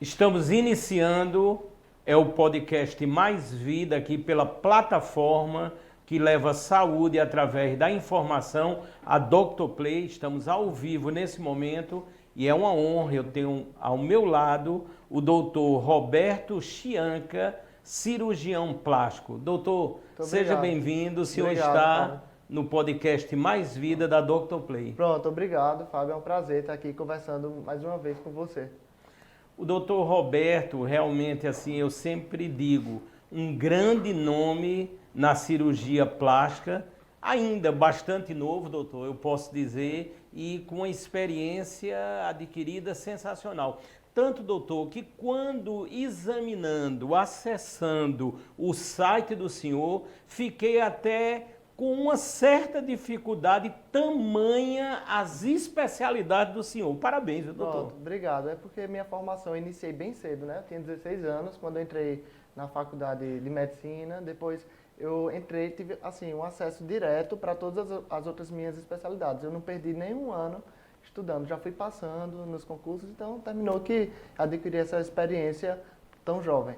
Estamos iniciando o podcast Mais Vida aqui pela plataforma que leva saúde através da informação, a Dr. Play. Estamos ao vivo nesse momento e é uma honra eu ter ao meu lado o Dr. Roberto Chianca, cirurgião plástico. Doutor, seja bem-vindo. O senhor está no podcast Mais Vida da Dr. Play. Pronto, obrigado, Fábio. É um prazer estar aqui conversando mais uma vez com você. O doutor Roberto, realmente, assim, eu sempre digo, um grande nome na cirurgia plástica, ainda bastante novo, doutor, eu posso dizer, e com uma experiência adquirida sensacional. Tanto, doutor, que quando examinando, acessando o site do senhor, fiquei até com uma certa dificuldade, tamanha as especialidades do senhor. Parabéns, doutor. Pronto, obrigado. É porque minha formação eu iniciei bem cedo, né? Eu tinha 16 anos quando eu entrei na faculdade de medicina. Depois eu entrei, tive assim, um acesso direto para todas as outras minhas especialidades. Eu não perdi nenhum ano estudando, já fui passando nos concursos, então terminou que adquiri essa experiência tão jovem.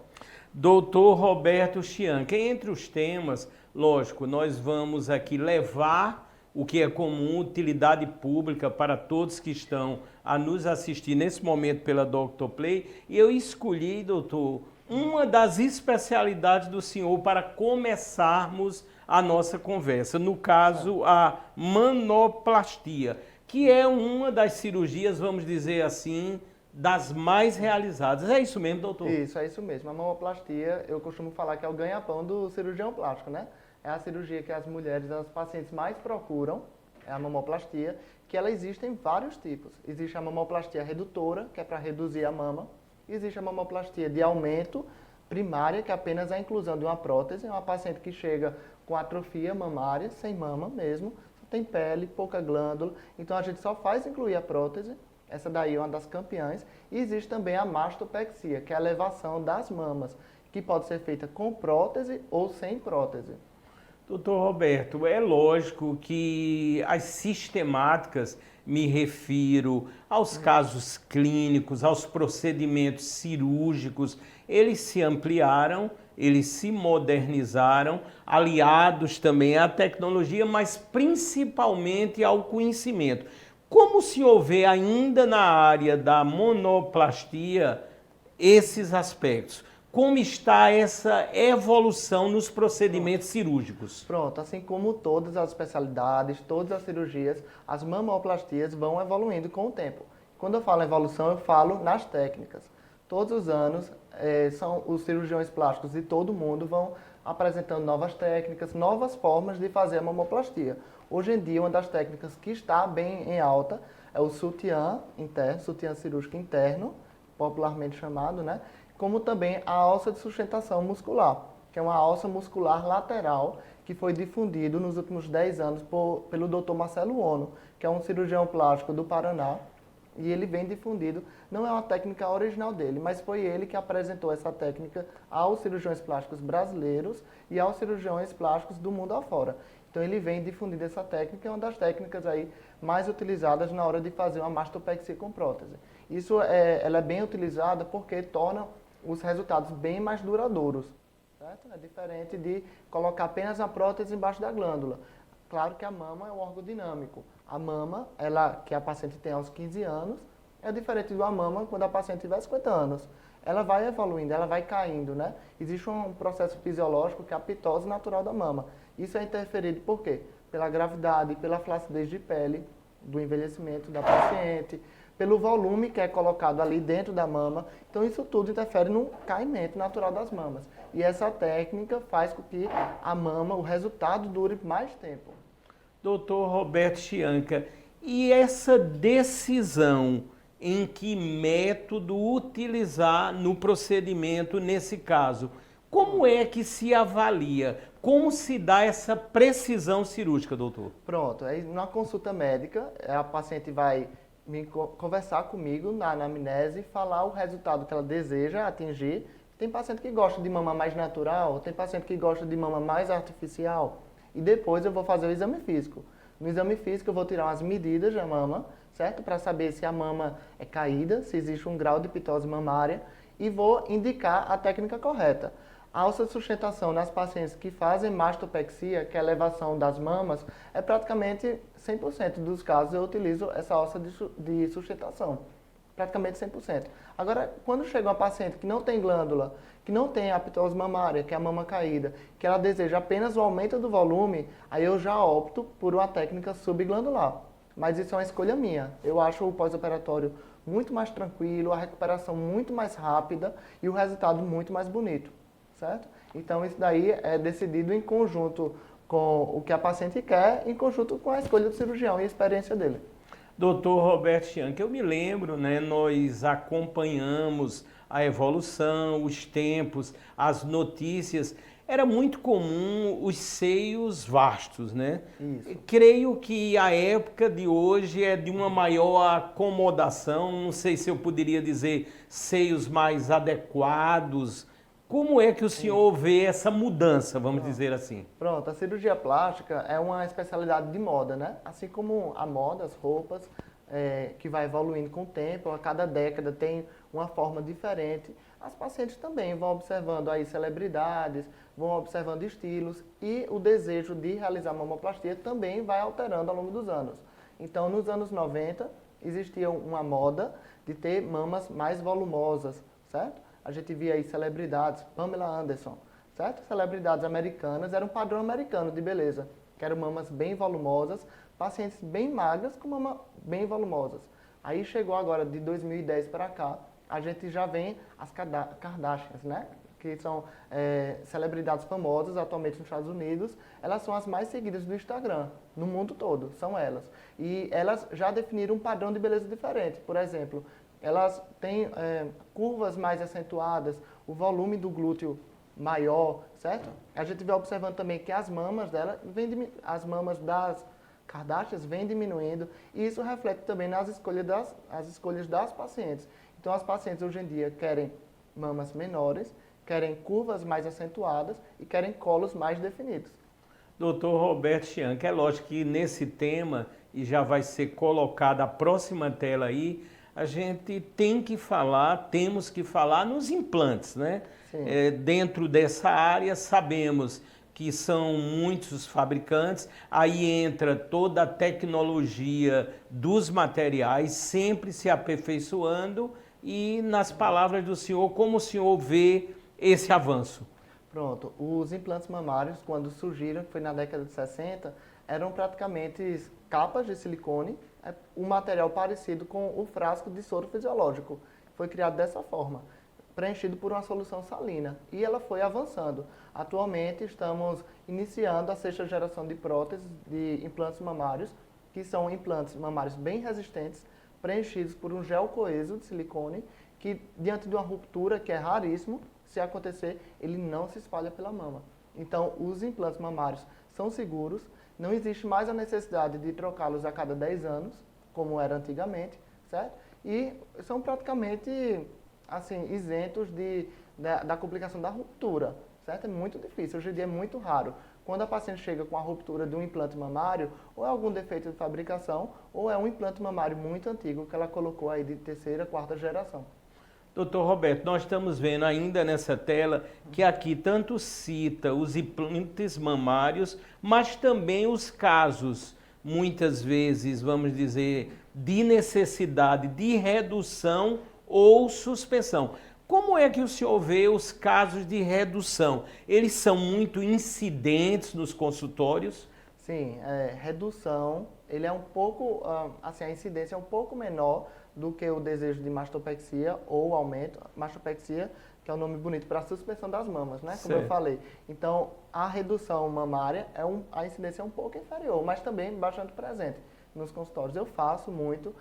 Doutor Roberto Chianca, entre os temas, lógico, nós vamos aqui levar o que é comum, utilidade pública para todos que estão a nos assistir nesse momento pela Dr. Play. E eu escolhi, doutor, uma das especialidades do senhor para começarmos a nossa conversa. No caso, a manoplastia, que é uma das cirurgias, vamos dizer assim, das mais realizadas. É isso mesmo, doutor? Isso, é isso mesmo. A mamoplastia, eu costumo falar que é o ganha-pão do cirurgião plástico, né? É a cirurgia que as mulheres, as pacientes mais procuram, é a mamoplastia, que ela existe em vários tipos. Existe a mamoplastia redutora, que é para reduzir a mama. Existe a mamoplastia de aumento primária, que é apenas a inclusão de uma prótese. É uma paciente que chega com atrofia mamária, sem mama mesmo, só tem pele, pouca glândula. Então a gente só faz incluir a prótese. Essa daí é uma das campeãs. E existe também a mastopexia, que é a elevação das mamas, que pode ser feita com prótese ou sem prótese. Doutor Roberto, é lógico que as sistemáticas, me refiro aos casos clínicos, aos procedimentos cirúrgicos, eles se ampliaram, eles se modernizaram, aliados também à tecnologia, mas principalmente ao conhecimento. Como o senhor vê ainda na área da monoplastia esses aspectos? Como está essa evolução nos procedimentos cirúrgicos? Pronto, assim como todas as especialidades, todas as cirurgias, as mamoplastias vão evoluindo com o tempo. Quando eu falo evolução, eu falo nas técnicas. Todos os anos, são os cirurgiões plásticos de todo mundo vão apresentando novas técnicas, novas formas de fazer a mamoplastia. Hoje em dia, uma das técnicas que está bem em alta é o sutiã interno, sutiã cirúrgico interno, popularmente chamado, né? Como também a alça de sustentação muscular, que é uma alça muscular lateral que foi difundido nos últimos 10 anos pelo Dr. Marcelo Ono, que é um cirurgião plástico do Paraná, e ele vem difundido, não é uma técnica original dele, mas foi ele que apresentou essa técnica aos cirurgiões plásticos brasileiros e aos cirurgiões plásticos do mundo afora. Então ele vem difundindo essa técnica, é uma das técnicas aí mais utilizadas na hora de fazer uma mastopexia com prótese. Ela é bem utilizada porque torna os resultados bem mais duradouros, certo? É diferente de colocar apenas a prótese embaixo da glândula. Claro que a mama é um órgão dinâmico. A mama, que a paciente tem aos 15 anos, é diferente da mama quando a paciente tiver 50 anos. Ela vai evoluindo, ela vai caindo, né? Existe um processo fisiológico que é a pitose natural da mama. Isso é interferido por quê? Pela gravidade, pela flacidez de pele, do envelhecimento da paciente, pelo volume que é colocado ali dentro da mama. Então isso tudo interfere no caimento natural das mamas. E essa técnica faz com que a mama, o resultado dure mais tempo. Doutor Roberto Chianca, e essa decisão em que método utilizar no procedimento nesse caso, como é que se avalia? Como se dá essa precisão cirúrgica, doutor? Pronto, aí na consulta médica, a paciente vai conversar comigo na anamnese e falar o resultado que ela deseja atingir. Tem paciente que gosta de mama mais natural, tem paciente que gosta de mama mais artificial. E depois eu vou fazer o exame físico. No exame físico eu vou tirar umas medidas da mama, certo? Para saber se a mama é caída, se existe um grau de pitose mamária e vou indicar a técnica correta. A alça de sustentação nas pacientes que fazem mastopexia, que é a elevação das mamas, é praticamente 100% dos casos eu utilizo essa alça de sustentação. Praticamente 100%. Agora, quando chega uma paciente que não tem glândula, que não tem a pitose mamária, que é a mama caída, que ela deseja apenas o aumento do volume, aí eu já opto por uma técnica subglandular. Mas isso é uma escolha minha. Eu acho o pós-operatório muito mais tranquilo, a recuperação muito mais rápida e o resultado muito mais bonito, certo? Então isso daí é decidido em conjunto com o que a paciente quer, em conjunto com a escolha do cirurgião e a experiência dele. Doutor Roberto Schianchi, eu me lembro, né, nós acompanhamos a evolução, os tempos, as notícias. Era muito comum os seios vastos, né? Isso. Creio que a época de hoje é de uma maior acomodação, não sei se eu poderia dizer seios mais adequados. Como é que o senhor vê essa mudança, vamos dizer assim? Pronto, a cirurgia plástica é uma especialidade de moda, né? Assim como a moda, as roupas, que vai evoluindo com o tempo, a cada década tem uma forma diferente. As pacientes também vão observando aí celebridades, vão observando estilos e o desejo de realizar mamoplastia também vai alterando ao longo dos anos. Então, nos anos 90, existia uma moda de ter mamas mais volumosas, certo? A gente via aí celebridades, Pamela Anderson, certo? Celebridades americanas, era um padrão americano de beleza, que eram mamas bem volumosas, pacientes bem magras com mamas bem volumosas. Aí chegou agora, de 2010 para cá, a gente já vem as Kardashians, né? Que são celebridades famosas atualmente nos Estados Unidos. Elas são as mais seguidas do Instagram, no mundo todo, são elas. E elas já definiram um padrão de beleza diferente. Por exemplo, elas têm curvas mais acentuadas, o volume do glúteo maior, certo? A gente vai observando também que as mamas dela, as mamas das Kardashians vêm diminuindo, e isso reflete também nas escolhas das pacientes. Então, as pacientes hoje em dia querem mamas menores, querem curvas mais acentuadas e querem colos mais definidos. Doutor Roberto Schianchi, é lógico que nesse tema, e já vai ser colocada a próxima tela aí, a gente temos que falar nos implantes, né? Dentro dessa área, sabemos que são muitos fabricantes, aí entra toda a tecnologia dos materiais, sempre se aperfeiçoando, e nas palavras do senhor, como o senhor vê esse avanço? Pronto, os implantes mamários, quando surgiram, que foi na década de 60, eram praticamente capas de silicone, um material parecido com o frasco de soro fisiológico. Foi criado dessa forma, preenchido por uma solução salina, e ela foi avançando. Atualmente estamos iniciando a 6ª geração de próteses de implantes mamários, que são implantes mamários bem resistentes, preenchidos por um gel coeso de silicone, que diante de uma ruptura, que é raríssimo, se acontecer, ele não se espalha pela mama. Então, os implantes mamários são seguros, não existe mais a necessidade de trocá-los a cada 10 anos, como era antigamente, certo? E são praticamente, assim, isentos da complicação da ruptura, certo? É muito difícil, hoje em dia é muito raro. Quando a paciente chega com a ruptura de um implante mamário, ou é algum defeito de fabricação, ou é um implante mamário muito antigo que ela colocou aí de 3ª, 4ª geração. Doutor Roberto, nós estamos vendo ainda nessa tela que aqui tanto cita os implantes mamários, mas também os casos, muitas vezes, vamos dizer, de necessidade de redução ou suspensão. Como é que o senhor vê os casos de redução? Eles são muito incidentes nos consultórios? Sim, redução, ele é um pouco, assim, a incidência é um pouco menor do que o desejo de mastopexia ou aumento. Mastopexia, que é um nome bonito para a suspensão das mamas, né? Como eu falei. Então, a redução mamária, a incidência é um pouco inferior, mas também bastante presente nos consultórios. Eu faço muito,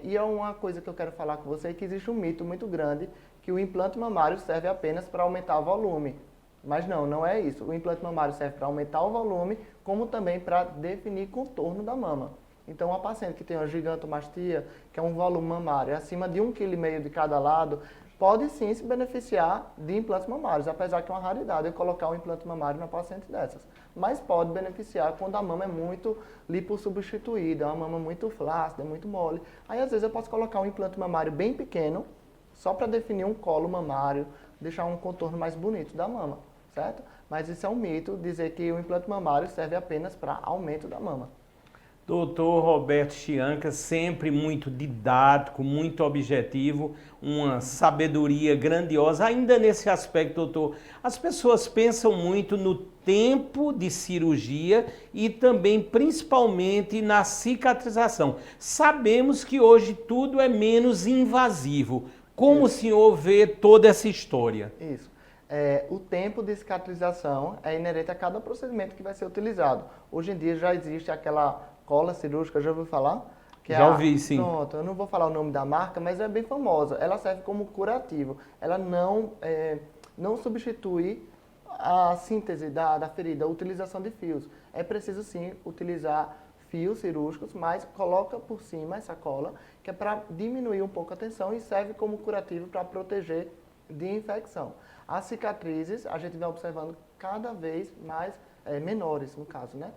e é uma coisa que eu quero falar com você, que existe um mito muito grande, que o implante mamário serve apenas para aumentar o volume. Mas não é isso. O implante mamário serve para aumentar o volume, como também para definir contorno da mama. Então, uma paciente que tem uma gigantomastia, que é um volume mamário acima de 1,5 kg de cada lado, pode sim se beneficiar de implantes mamários, apesar que é uma raridade eu colocar um implante mamário na paciente dessas. Mas pode beneficiar quando a mama é muito lipossubstituída, é uma mama muito flácida, muito mole. Aí às vezes eu posso colocar um implante mamário bem pequeno, só para definir um colo mamário, deixar um contorno mais bonito da mama, certo? Mas isso é um mito, dizer que o implante mamário serve apenas para aumento da mama. Doutor Roberto Chianca, sempre muito didático, muito objetivo, uma sabedoria grandiosa. Ainda nesse aspecto, doutor, as pessoas pensam muito no tempo de cirurgia e também, principalmente, na cicatrização. Sabemos que hoje tudo é menos invasivo. Como o senhor vê toda essa história? Isso. O tempo de cicatrização é inerente a cada procedimento que vai ser utilizado. Hoje em dia já existe aquela cola cirúrgica, já ouviu falar? Já ouvi, sim. Pronto, eu não vou falar o nome da marca, mas é bem famosa. Ela serve como curativo. Ela não substitui a síntese da ferida, a utilização de fios. É preciso sim utilizar fios cirúrgicos, mas coloca por cima essa cola, que é para diminuir um pouco a tensão e serve como curativo para proteger de infecção. As cicatrizes, a gente vai observando cada vez mais menores, no caso, né?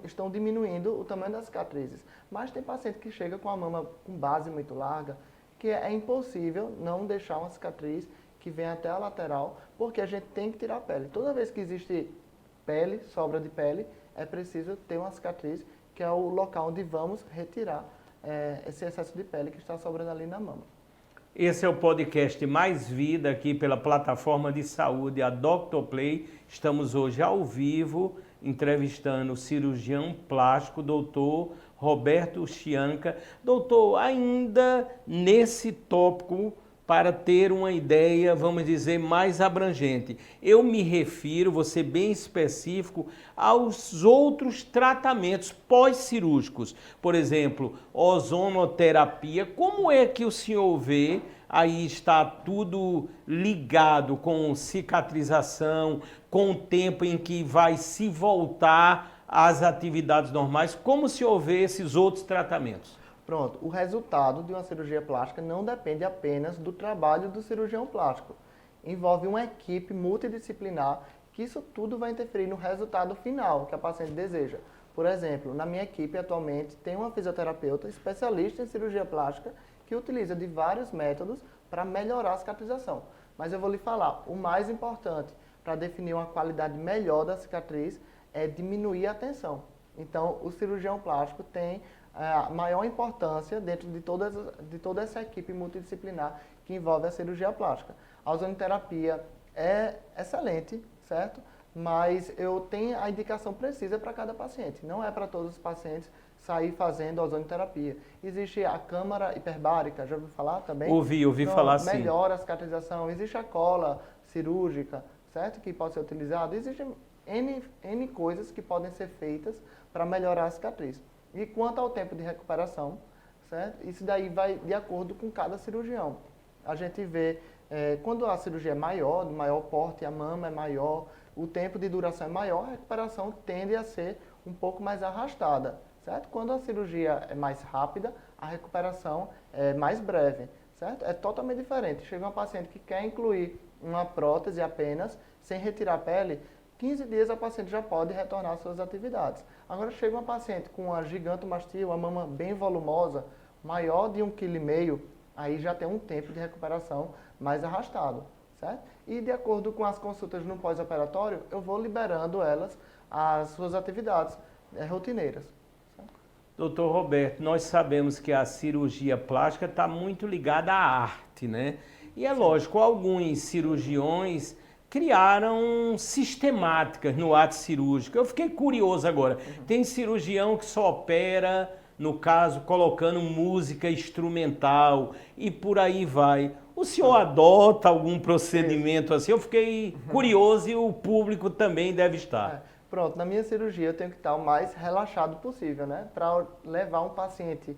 Estão diminuindo o tamanho das cicatrizes. Mas tem paciente que chega com a mama com base muito larga, que é impossível não deixar uma cicatriz que vem até a lateral, porque a gente tem que tirar a pele. Toda vez que existe pele, sobra de pele, é preciso ter uma cicatriz, que é o local onde vamos retirar esse excesso de pele que está sobrando ali na mama. Esse é o podcast Mais Vida aqui pela plataforma de saúde, a Dr. Play. Estamos hoje ao vivo entrevistando o cirurgião plástico, doutor Roberto Chianca. Doutor, ainda nesse tópico, para ter uma ideia, vamos dizer, mais abrangente, eu me refiro, vou ser bem específico, aos outros tratamentos pós-cirúrgicos. Por exemplo, ozonoterapia. Como é que o senhor vê? Aí está tudo ligado com cicatrização, com o tempo em que vai se voltar às atividades normais. Como o senhor vê esses outros tratamentos? Pronto, o resultado de uma cirurgia plástica não depende apenas do trabalho do cirurgião plástico. Envolve uma equipe multidisciplinar que isso tudo vai interferir no resultado final que a paciente deseja. Por exemplo, na minha equipe atualmente tem uma fisioterapeuta especialista em cirurgia plástica que utiliza de vários métodos para melhorar a cicatrização. Mas eu vou lhe falar, o mais importante para definir uma qualidade melhor da cicatriz é diminuir a tensão. Então, o cirurgião plástico tem a maior importância dentro de toda essa equipe multidisciplinar que envolve a cirurgia plástica. A ozonoterapia é excelente, certo? Mas eu tenho a indicação precisa para cada paciente. Não é para todos os pacientes sair fazendo ozonoterapia. Existe a câmara hiperbárica, já ouviu falar também? Ouvi falar sim. Melhora a cicatrização. Existe a cola cirúrgica, certo? Que pode ser utilizada. Existem N coisas que podem ser feitas para melhorar a cicatriz. E quanto ao tempo de recuperação, certo? Isso daí vai de acordo com cada cirurgião. A gente vê, quando a cirurgia é maior, de maior porte, a mama é maior, o tempo de duração é maior, a recuperação tende a ser um pouco mais arrastada, certo? Quando a cirurgia é mais rápida, a recuperação é mais breve, certo? É totalmente diferente. Chega uma paciente que quer incluir uma prótese apenas, sem retirar a pele, 15 dias a paciente já pode retornar às suas atividades. Agora chega uma paciente com uma gigantomastia, uma mama bem volumosa, maior de 1,5 kg, aí já tem um tempo de recuperação mais arrastado, certo? E de acordo com as consultas no pós-operatório, eu vou liberando elas às suas atividades rotineiras. Certo? Doutor Roberto, nós sabemos que a cirurgia plástica está muito ligada à arte, né? E é lógico, alguns cirurgiões criaram sistemáticas no ato cirúrgico. Eu fiquei curioso agora. Tem cirurgião que só opera, no caso, colocando música instrumental e por aí vai. O senhor adota algum procedimento assim? Eu fiquei curioso e o público também deve estar. Pronto, na minha cirurgia eu tenho que estar o mais relaxado possível, né? Para levar um paciente,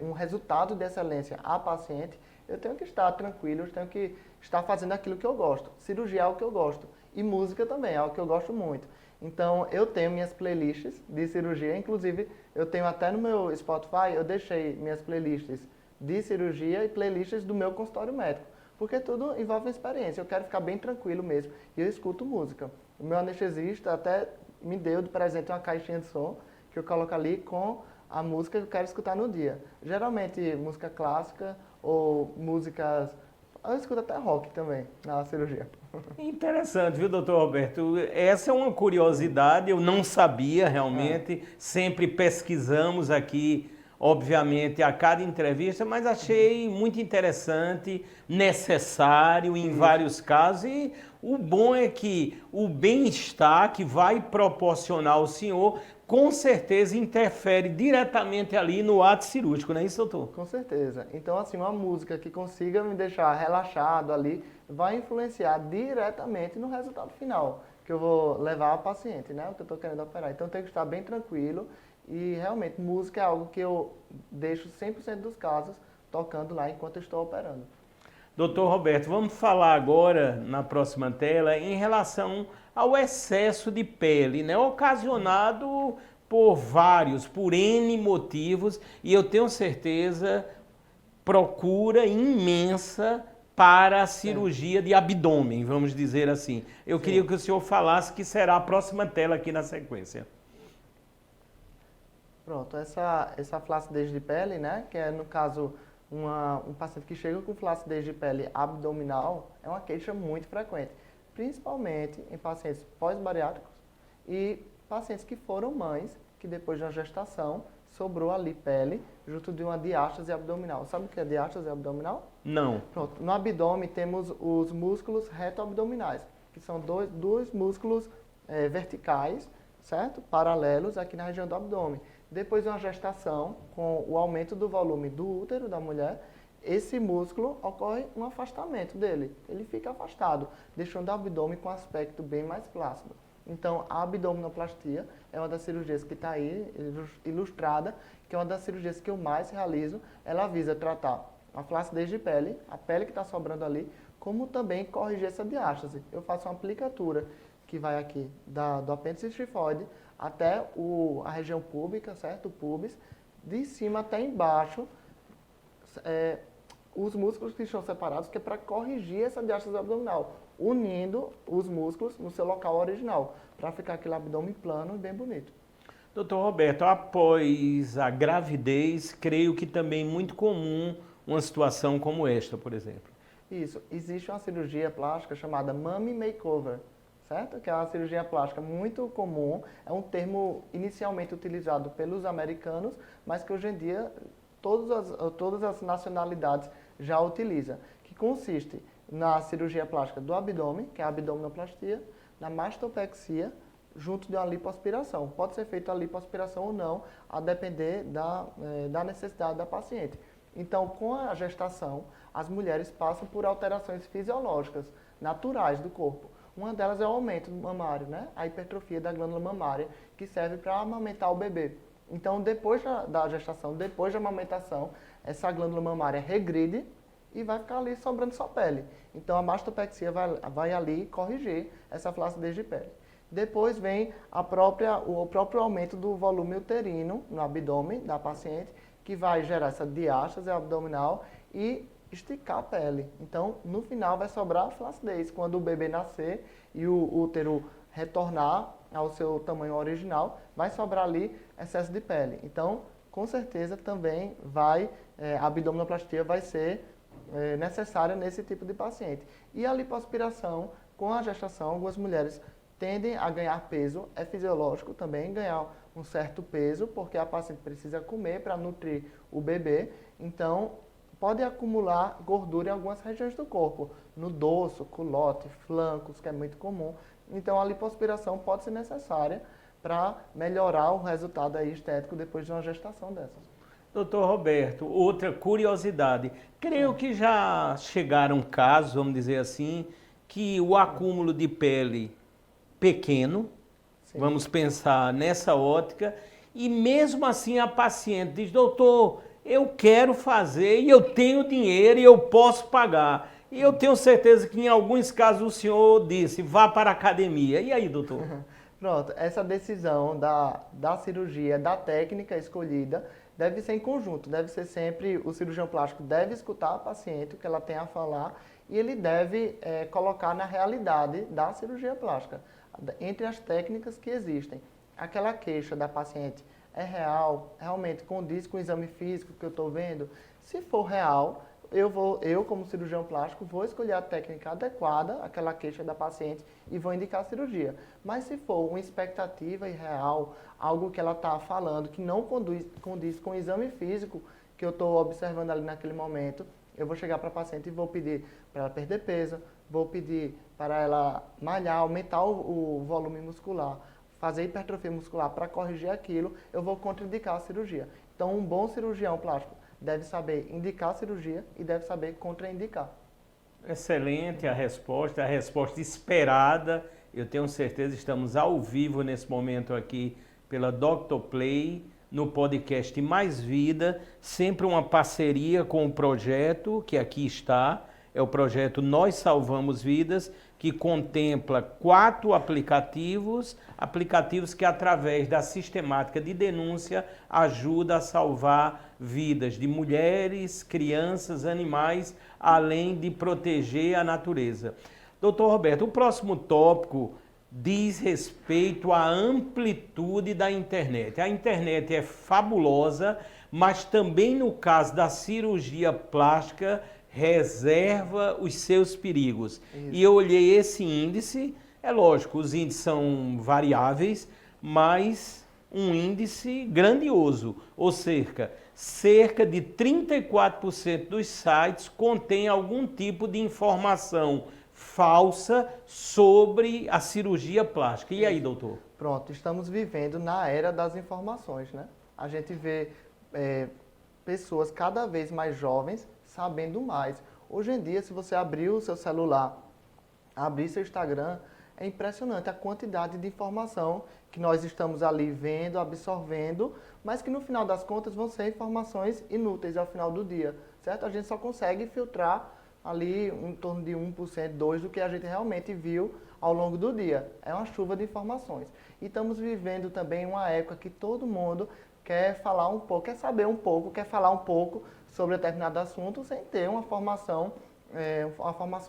um resultado de excelência a paciente, eu tenho que estar tranquilo, eu tenho que estar fazendo aquilo que eu gosto. Cirurgia é o que eu gosto. E música também é algo que eu gosto muito. Então, eu tenho minhas playlists de cirurgia, inclusive, eu tenho até no meu Spotify, eu deixei minhas playlists de cirurgia e playlists do meu consultório médico. Porque tudo envolve uma experiência. Eu quero ficar bem tranquilo mesmo e eu escuto música. O meu anestesista até me deu de presente uma caixinha de som que eu coloco ali com a música que eu quero escutar no dia. Geralmente música clássica ou músicas... Eu escuto até rock também na cirurgia. Interessante, viu, doutor Roberto? Essa é uma curiosidade, eu não sabia realmente, sempre pesquisamos aqui, obviamente, a cada entrevista, mas achei muito interessante, necessário em vários casos, e o bom é que o bem-estar que vai proporcionar ao senhor, com certeza interfere diretamente ali no ato cirúrgico, não é isso, doutor? Com certeza. Então, assim, uma música que consiga me deixar relaxado ali vai influenciar diretamente no resultado final que eu vou levar ao paciente, né? O que eu estou querendo operar. Então, tem que estar bem tranquilo e, realmente, música é algo que eu deixo 100% dos casos tocando lá enquanto eu estou operando. Doutor Roberto, vamos falar agora, na próxima tela, em relação ao excesso de pele, né? Ocasionado por N motivos, e eu tenho certeza, procura imensa para a cirurgia de abdômen, vamos dizer assim. Eu queria que o senhor falasse que será a próxima tela aqui na sequência. Pronto, essa flacidez de pele, né? Que é, no caso, um paciente que chega com flacidez de pele abdominal, é uma queixa muito frequente, principalmente em pacientes pós-bariátricos e pacientes que foram mães, que depois de uma gestação sobrou ali pele junto de uma diástase abdominal. Sabe o que é diástase abdominal? Não. Pronto, no abdômen temos os músculos reto-abdominais, que são dois músculos verticais, certo? Paralelos aqui na região do abdômen. Depois de uma gestação, com o aumento do volume do útero da mulher, esse músculo ocorre um afastamento dele. Ele fica afastado, deixando o abdômen com um aspecto bem mais flácido. Então, a abdominoplastia é uma das cirurgias que está aí ilustrada, que é uma das cirurgias que eu mais realizo. Ela visa tratar a flacidez de pele, a pele que está sobrando ali, como também corrigir essa diástase. Eu faço uma aplicatura que vai aqui do apêndice tifoide até a região púbica, certo? O pubis, de cima até embaixo, os músculos que estão separados, que é para corrigir essa diástase abdominal, unindo os músculos no seu local original, para ficar aquele abdômen plano e bem bonito. Doutor Roberto, após a gravidez, creio que também é muito comum uma situação como esta, por exemplo. Isso, existe uma cirurgia plástica chamada Mummy Makeover, certo? Que é uma cirurgia plástica muito comum, é um termo inicialmente utilizado pelos americanos, mas que hoje em dia todas as nacionalidades já utilizam, que consiste na cirurgia plástica do abdômen, que é a abdominoplastia, na mastopexia, junto de uma lipoaspiração. Pode ser feita a lipoaspiração ou não, a depender da necessidade da paciente. Então, com a gestação, as mulheres passam por alterações fisiológicas, naturais do corpo. Uma delas é o aumento do mamário, né? A hipertrofia da glândula mamária, que serve para amamentar o bebê. Então, depois da gestação, depois da amamentação, essa glândula mamária regride e vai ficar ali sobrando só pele. Então, a mastopexia vai ali corrigir essa flacidez de pele. Depois vem o próprio aumento do volume uterino no abdômen da paciente, que vai gerar essa diástase abdominal e esticar a pele. Então, no final vai sobrar a flacidez. Quando o bebê nascer e o útero retornar ao seu tamanho original, vai sobrar ali excesso de pele. Então, com certeza também a abdominoplastia vai ser necessária nesse tipo de paciente. E a lipoaspiração, com a gestação, algumas mulheres tendem a ganhar peso, é fisiológico também ganhar um certo peso, porque a paciente precisa comer para nutrir o bebê, então pode acumular gordura em algumas regiões do corpo, no dorso, culote, flancos, que é muito comum. Então a lipoaspiração pode ser necessária para melhorar o resultado aí estético depois de uma gestação dessas. Doutor Roberto, outra curiosidade, creio que já chegaram casos, vamos dizer assim, que o acúmulo de pele pequeno, sim, vamos pensar nessa ótica, e mesmo assim a paciente diz, doutor, eu quero fazer e eu tenho dinheiro e eu posso pagar. E eu tenho certeza que em alguns casos o senhor disse, vá para a academia. E aí, doutor? Pronto, essa decisão da cirurgia, da técnica escolhida, deve ser em conjunto, deve ser sempre, o cirurgião plástico deve escutar a paciente, o que ela tem a falar, e ele deve colocar na realidade da cirurgia plástica, entre as técnicas que existem. Aquela queixa da paciente é real, realmente condiz com o exame físico que eu estou vendo? Se for real, eu como cirurgião plástico, vou escolher a técnica adequada àquela queixa da paciente e vou indicar a cirurgia. Mas se for uma expectativa irreal, algo que ela está falando que não condiz com o exame físico que eu estou observando ali naquele momento, eu vou chegar para a paciente e vou pedir para ela perder peso, vou pedir para ela malhar, aumentar o volume muscular, fazer hipertrofia muscular para corrigir aquilo, eu vou contraindicar a cirurgia. Então, um bom cirurgião plástico deve saber indicar a cirurgia e deve saber contraindicar. Excelente a resposta esperada. Eu tenho certeza, estamos ao vivo nesse momento aqui pela Dr. Play, no podcast Mais Vida, sempre uma parceria com o projeto que aqui está, é o projeto Nós Salvamos Vidas, que contempla 4 aplicativos que através da sistemática de denúncia ajuda a salvar vidas de mulheres, crianças, animais, além de proteger a natureza. Doutor Roberto, o próximo tópico diz respeito à amplitude da internet. A internet é fabulosa, mas também no caso da cirurgia plástica, reserva os seus perigos. Isso. E eu olhei esse índice, é lógico, os índices são variáveis, mas um índice grandioso, ou cerca de 34% dos sites contém algum tipo de informação falsa sobre a cirurgia plástica. E aí, doutor? Pronto, estamos vivendo na era das informações, né? A gente vê pessoas cada vez mais jovens sabendo mais. Hoje em dia, se você abrir o seu celular, abrir seu Instagram, é impressionante a quantidade de informação que nós estamos ali vendo, absorvendo, mas que no final das contas vão ser informações inúteis ao final do dia, certo? A gente só consegue filtrar ali em torno de 1%, 2% do que a gente realmente viu ao longo do dia. É uma chuva de informações. E estamos vivendo também uma época que todo mundo quer falar um pouco, quer saber um pouco, quer falar um pouco sobre determinado assunto sem ter uma formação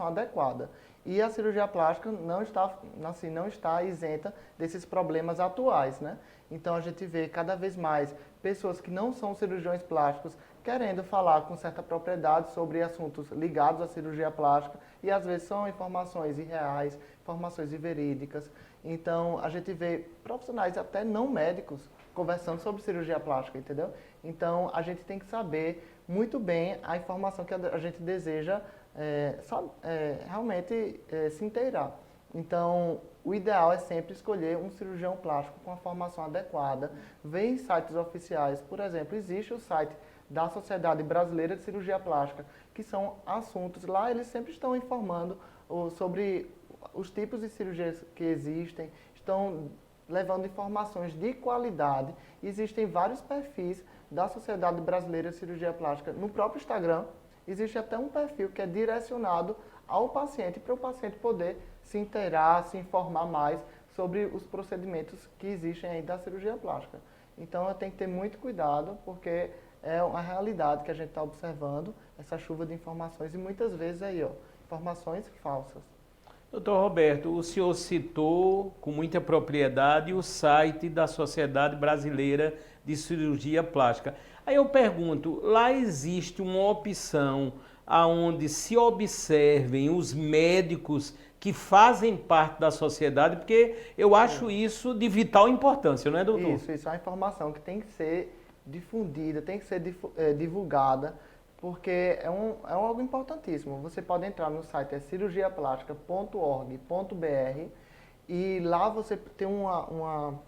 adequada. E a cirurgia plástica não está isenta desses problemas atuais, né? Então a gente vê cada vez mais pessoas que não são cirurgiões plásticos querendo falar com certa propriedade sobre assuntos ligados à cirurgia plástica e às vezes são informações irreais, informações inverídicas. Então a gente vê profissionais até não médicos conversando sobre cirurgia plástica, entendeu? Então a gente tem que saber muito bem a informação que a gente deseja realmente se inteirar. Então, o ideal é sempre escolher um cirurgião plástico com a formação adequada, ver em sites oficiais. Por exemplo, existe o site da Sociedade Brasileira de Cirurgia Plástica, que são assuntos, lá eles sempre estão informando sobre os tipos de cirurgias que existem, estão levando informações de qualidade. Existem vários perfis da Sociedade Brasileira de Cirurgia Plástica no próprio Instagram. Existe até um perfil que é direcionado ao paciente, para o paciente poder se inteirar, se informar mais sobre os procedimentos que existem aí da cirurgia plástica. Então, eu tenho que ter muito cuidado, porque é uma realidade que a gente está observando, essa chuva de informações, e muitas vezes aí, informações falsas. Doutor Roberto, o senhor citou com muita propriedade o site da Sociedade Brasileira de Cirurgia Plástica. Aí eu pergunto, lá existe uma opção onde se observem os médicos que fazem parte da sociedade, porque eu acho isso de vital importância, não é, doutor? Isso é uma informação que tem que ser difundida, tem que ser divulgada, porque é algo importantíssimo. Você pode entrar no site cirurgiaplástica.org.br e lá você tem uma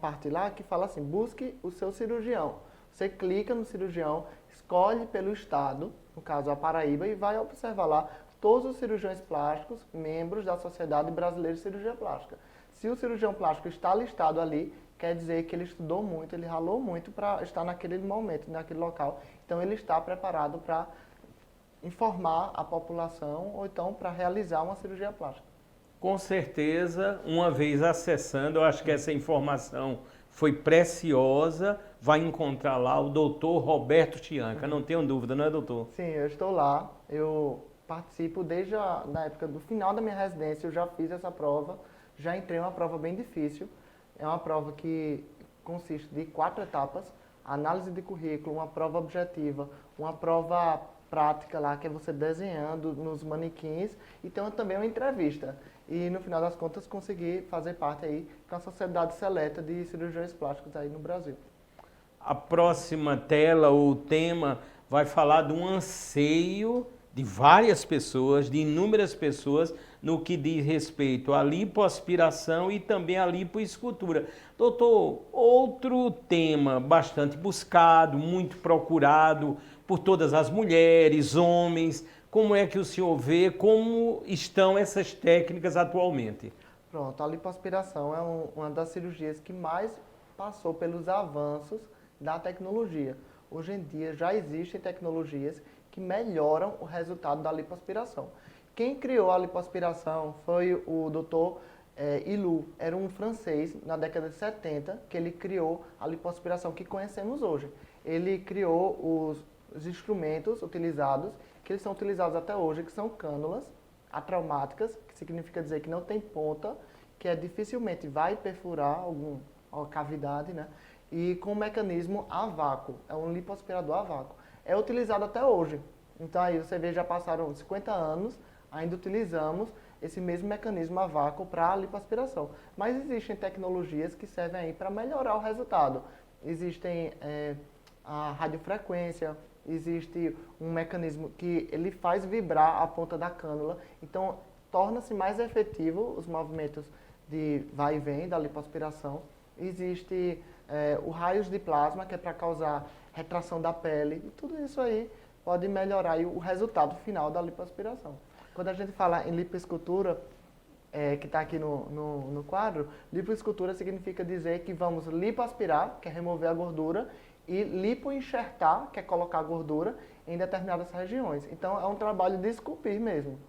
parte lá que fala assim, busque o seu cirurgião. Você clica no cirurgião, escolhe pelo estado, no caso a Paraíba, e vai observar lá todos os cirurgiões plásticos, membros da Sociedade Brasileira de Cirurgia Plástica. Se o cirurgião plástico está listado ali, quer dizer que ele estudou muito, ele ralou muito para estar naquele momento, naquele local. Então ele está preparado para informar a população ou então para realizar uma cirurgia plástica. Com certeza, uma vez acessando, eu acho que essa informação foi preciosa. vai encontrar lá o doutor Roberto Chianca, não tenho dúvida, não é, doutor? Sim, eu estou lá, eu participo desde na época do final da minha residência, eu já fiz essa prova, já entrei em uma prova bem difícil, é uma prova que consiste de 4 etapas, análise de currículo, uma prova objetiva, uma prova prática lá, que é você desenhando nos manequins, e tem também uma entrevista. E no final das contas consegui fazer parte aí com a Sociedade Seleta de Cirurgiões Plásticos aí no Brasil. A próxima tela ou tema vai falar de um anseio de várias pessoas, de inúmeras pessoas, no que diz respeito à lipoaspiração e também à lipoescultura. Doutor, outro tema bastante buscado, muito procurado por todas as mulheres, homens, como é que o senhor vê, como estão essas técnicas atualmente? Pronto, a lipoaspiração é uma das cirurgias que mais passou pelos avanços da tecnologia. Hoje em dia já existem tecnologias que melhoram o resultado da lipoaspiração. Quem criou a lipoaspiração foi o Dr. Ilou, era um francês na década de 70 que ele criou a lipoaspiração que conhecemos hoje. Ele criou os instrumentos utilizados, que eles são utilizados até hoje, que são cânulas atraumáticas, que significa dizer que não tem ponta, que dificilmente vai perfurar alguma cavidade, né? E com um mecanismo a vácuo, é um lipoaspirador a vácuo. É utilizado até hoje. Então aí você vê, já passaram 50 anos, ainda utilizamos esse mesmo mecanismo a vácuo para a lipoaspiração. Mas existem tecnologias que servem aí para melhorar o resultado. Existem a radiofrequência, existe um mecanismo que ele faz vibrar a ponta da cânula, então torna-se mais efetivo os movimentos de vai e vem da lipoaspiração. Existe o raios de plasma, que é para causar retração da pele, e tudo isso aí pode melhorar aí o resultado final da lipoaspiração. Quando a gente fala em lipoescultura, que está aqui no quadro, lipoescultura significa dizer que vamos lipoaspirar, que é remover a gordura, e lipoenxertar, que é colocar a gordura em determinadas regiões. Então é um trabalho de esculpir mesmo.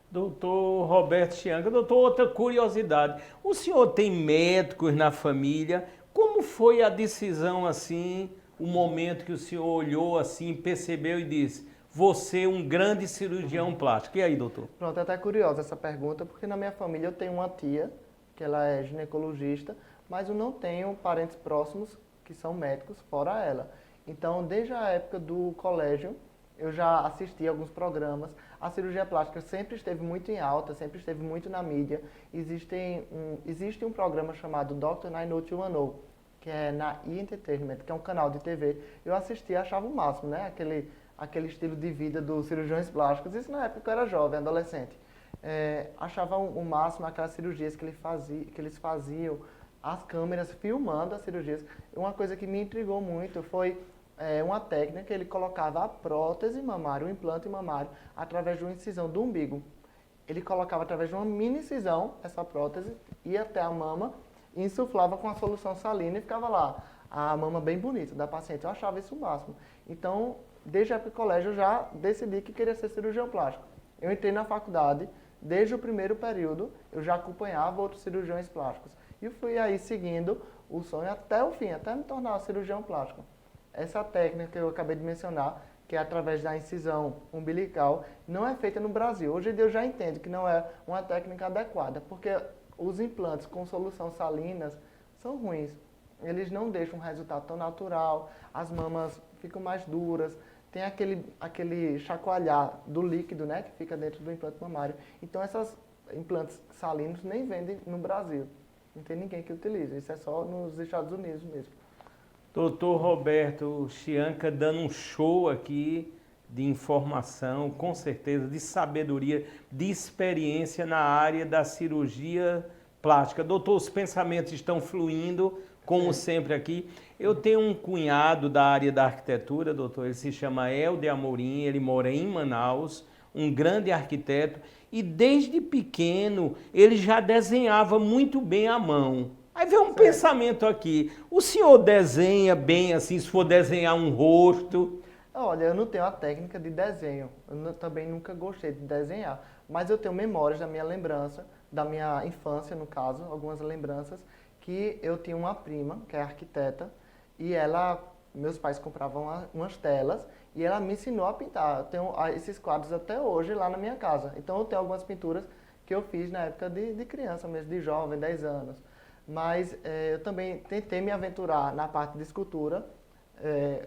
Doutor Roberto Chianca, doutor, outra curiosidade. O senhor tem médicos na família? Como foi a decisão assim, o momento que o senhor olhou assim, percebeu e disse, você um grande cirurgião plástico? E aí, doutor? Pronto, é até curiosa essa pergunta, porque na minha família eu tenho uma tia, que ela é ginecologista, mas eu não tenho parentes próximos que são médicos, fora ela. Então, desde a época do colégio, eu já assisti alguns programas. A cirurgia plástica sempre esteve muito em alta, sempre esteve muito na mídia. Existe um programa chamado Dr. 90210, que é na E! Entertainment, que é um canal de TV. Eu assisti e achava o máximo, né? Aquele estilo de vida dos cirurgiões plásticos. Isso na época eu era jovem, adolescente. Achava o máximo aquelas cirurgias que eles faziam, as câmeras filmando as cirurgias. Uma coisa que me intrigou muito foi uma técnica que ele colocava a prótese mamária, o implante mamário, através de uma incisão do umbigo. Ele colocava através de uma mini incisão essa prótese, ia até a mama, insuflava com a solução salina e ficava lá, a mama bem bonita da paciente. Eu achava isso o máximo. Então, desde a época do colégio, eu já decidi que queria ser cirurgião plástico. Eu entrei na faculdade, desde o primeiro período, eu já acompanhava outros cirurgiões plásticos. E fui aí seguindo o sonho até o fim, até me tornar cirurgião plástico. Essa técnica que eu acabei de mencionar, que é através da incisão umbilical, não é feita no Brasil. Hoje em dia eu já entendo que não é uma técnica adequada, porque os implantes com solução salinas são ruins. Eles não deixam um resultado tão natural, as mamas ficam mais duras, tem aquele chacoalhar do líquido, né, que fica dentro do implante mamário. Então esses implantes salinos nem vendem no Brasil. Não tem ninguém que utilize, isso é só nos Estados Unidos mesmo. Doutor Roberto Chianca dando um show aqui de informação, com certeza, de sabedoria, de experiência na área da cirurgia plástica. Doutor, os pensamentos estão fluindo, como sempre aqui. Eu tenho um cunhado da área da arquitetura, doutor, ele se chama Helder Amorim, ele mora em Manaus, um grande arquiteto, e desde pequeno ele já desenhava muito bem à mão. Aí vem um pensamento aqui, o senhor desenha bem assim, se for desenhar um rosto? Olha, eu não tenho a técnica de desenho, também nunca gostei de desenhar, mas eu tenho memórias da minha lembrança, da minha infância no caso, algumas lembranças, que eu tinha uma prima, que é arquiteta, e meus pais compravam umas telas e ela me ensinou a pintar. Eu tenho esses quadros até hoje lá na minha casa. Então eu tenho algumas pinturas que eu fiz na época de criança mesmo, de jovem, 10 anos. Mas eu também tentei me aventurar na parte de escultura.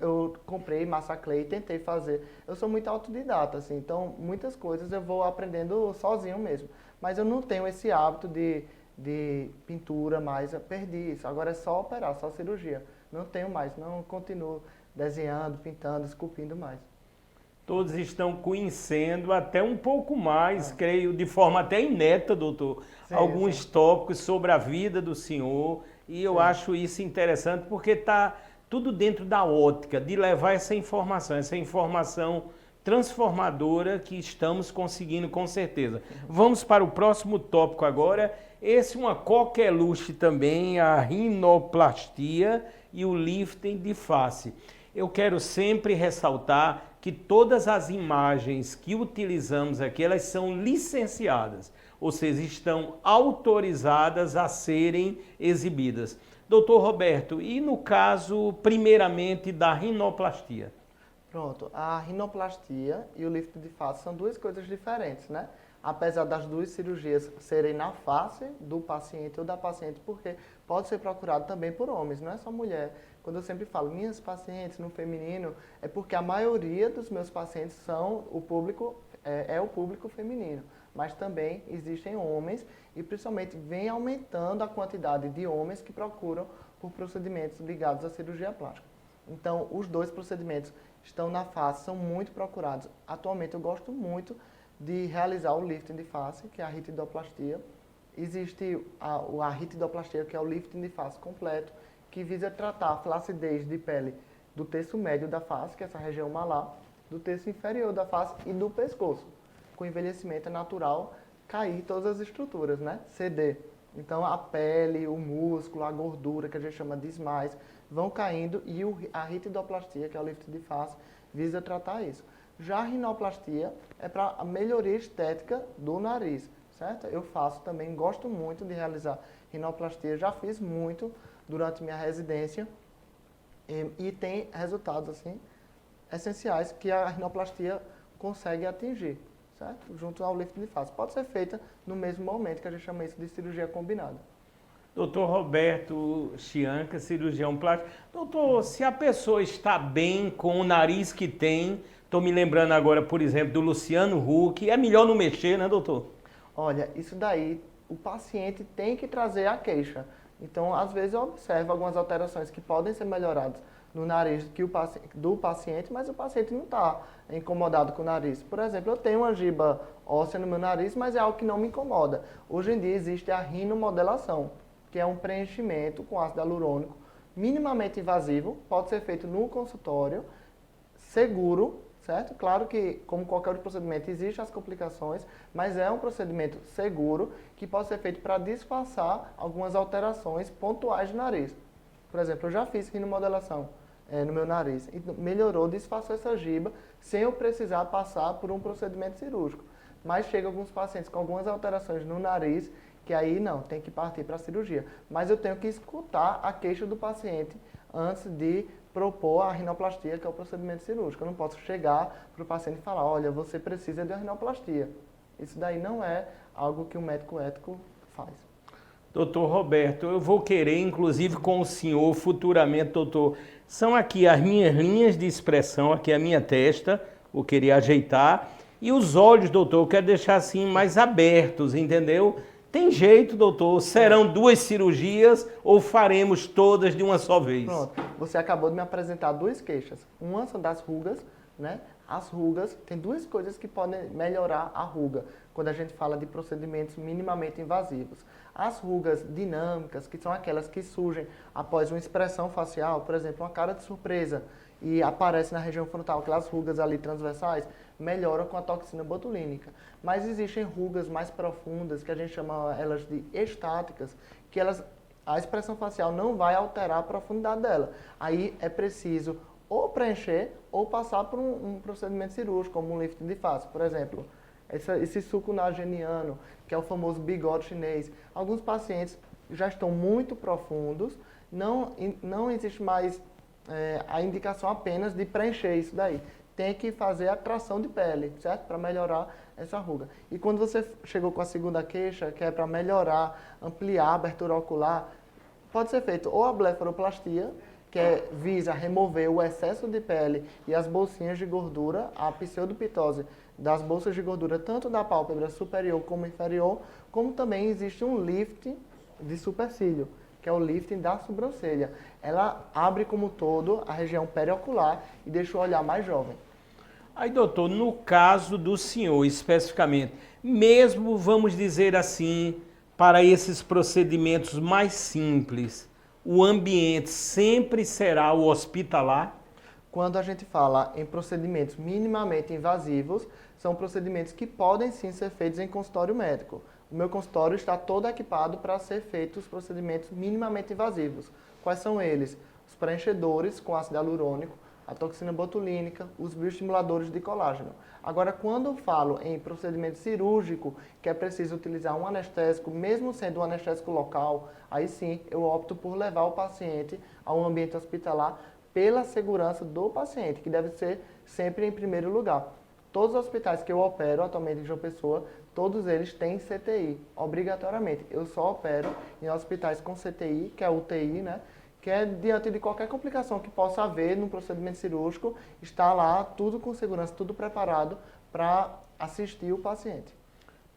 Eu comprei massa clay, tentei fazer. Eu sou muito autodidata, assim, então muitas coisas eu vou aprendendo sozinho mesmo. Mas eu não tenho esse hábito de pintura mais, eu perdi isso. Agora é só operar, só cirurgia. Não tenho mais, não continuo desenhando, pintando, esculpindo mais. Todos estão conhecendo até um pouco mais, creio, de forma até inédita, doutor, Sim, alguns sim. tópicos sobre a vida do senhor. E eu Sim. acho isso interessante porque está tudo dentro da ótica de levar essa informação transformadora que estamos conseguindo com certeza. Vamos para o próximo tópico agora. Esse é uma coqueluche também, a rinoplastia e o lifting de face. Eu quero sempre ressaltar que todas as imagens que utilizamos aqui, elas são licenciadas, ou seja, estão autorizadas a serem exibidas. Doutor Roberto, e no caso, primeiramente, da rinoplastia? Pronto, a rinoplastia e o lifting de face são duas coisas diferentes, né? Apesar das duas cirurgias serem na face do paciente ou da paciente, porque pode ser procurado também por homens, não é só mulher. Quando eu sempre falo minhas pacientes no feminino, é porque a maioria dos meus pacientes são o público feminino, mas também existem homens e principalmente vem aumentando a quantidade de homens que procuram por procedimentos ligados à cirurgia plástica. Então, os dois procedimentos estão na face, são muito procurados. Atualmente eu gosto muito de realizar o lifting de face, que é a ritidoplastia. Existe a ritidoplastia, que é o lifting de face completo, que visa tratar a flacidez de pele do terço médio da face, que é essa região malar, do terço inferior da face e do pescoço. Com envelhecimento é natural cair todas as estruturas, né? Ceder. Então a pele, o músculo, a gordura, que a gente chama de esmalhes, vão caindo e a ritidoplastia, que é o lifting de face, visa tratar isso. Já a rinoplastia é para a melhoria estética do nariz, certo? Eu faço também, gosto muito de realizar rinoplastia, já fiz muito durante minha residência e tem resultados assim essenciais que a rinoplastia consegue atingir, certo? Junto ao lifting de face. Pode ser feita no mesmo momento, que a gente chama isso de cirurgia combinada. Doutor Roberto Chianca, cirurgião plástico. Doutor, se a pessoa está bem com o nariz que tem, estou me lembrando agora, por exemplo, do Luciano Huck, é melhor não mexer, né, doutor? Olha, isso daí, o paciente tem que trazer a queixa. Então, às vezes eu observo algumas alterações que podem ser melhoradas no nariz do paciente, mas o paciente não está incomodado com o nariz. Por exemplo, eu tenho uma giba óssea no meu nariz, mas é algo que não me incomoda. Hoje em dia existe a rinomodelação, que é um preenchimento com ácido hialurônico minimamente invasivo, pode ser feito no consultório, seguro, certo? Claro que, como qualquer outro procedimento, existem as complicações, mas é um procedimento seguro que pode ser feito para disfarçar algumas alterações pontuais do nariz. Por exemplo, eu já fiz rinomodelação no meu nariz e melhorou, disfarçou essa giba sem eu precisar passar por um procedimento cirúrgico. Mas chega alguns pacientes com algumas alterações no nariz que aí não, tem que partir para a cirurgia. Mas eu tenho que escutar a queixa do paciente antes de propor a rinoplastia, que é o procedimento cirúrgico. Eu não posso chegar para o paciente e falar, olha, você precisa de uma rinoplastia. Isso daí não é algo que um médico ético faz. Doutor Roberto, eu vou querer, inclusive com o senhor, futuramente, doutor, são aqui as minhas linhas de expressão, aqui a minha testa, vou querer ajeitar, e os olhos, doutor, eu quero deixar assim mais abertos, entendeu? Tem jeito, doutor? Serão duas cirurgias ou faremos todas de uma só vez? Pronto, você acabou de me apresentar duas queixas. Uma são das rugas, né? As rugas, tem duas coisas que podem melhorar a ruga, quando a gente fala de procedimentos minimamente invasivos. As rugas dinâmicas, que são aquelas que surgem após uma expressão facial, por exemplo, uma cara de surpresa, e aparece na região frontal, aquelas rugas ali transversais, melhoram com a toxina botulínica. Mas existem rugas mais profundas, que a gente chama elas de estáticas, que a expressão facial não vai alterar a profundidade dela. Aí é preciso ou preencher ou passar por um procedimento cirúrgico, como um lifting de face, por exemplo. Esse suco nasogeniano, que é o famoso bigode chinês. Alguns pacientes já estão muito profundos, não existe mais a indicação apenas de preencher isso daí. Tem que fazer a tração de pele, certo? Para melhorar essa ruga. E quando você chegou com a segunda queixa, que é para melhorar, ampliar a abertura ocular, pode ser feito ou a blefaroplastia, que visa remover o excesso de pele e as bolsinhas de gordura, a pseudopitose das bolsas de gordura, tanto da pálpebra superior como inferior, como também existe um lift de supercílio, que é o lifting da sobrancelha. Ela abre como todo a região periocular e deixa o olhar mais jovem. Aí, doutor, no caso do senhor especificamente, mesmo, vamos dizer assim, para esses procedimentos mais simples, o ambiente sempre será o hospitalar? Quando a gente fala em procedimentos minimamente invasivos, são procedimentos que podem sim ser feitos em consultório médico. O meu consultório está todo equipado para ser feitos os procedimentos minimamente invasivos. Quais são eles? Os preenchedores com ácido hialurônico, a toxina botulínica, os bioestimuladores de colágeno. Agora, quando eu falo em procedimento cirúrgico, que é preciso utilizar um anestésico, mesmo sendo um anestésico local, aí sim eu opto por levar o paciente a um ambiente hospitalar pela segurança do paciente, que deve ser sempre em primeiro lugar. Todos os hospitais que eu opero atualmente em João Pessoa, todos eles têm CTI, obrigatoriamente. Eu só opero em hospitais com CTI, que é UTI, né? Que é diante de qualquer complicação que possa haver no procedimento cirúrgico, está lá tudo com segurança, tudo preparado para assistir o paciente.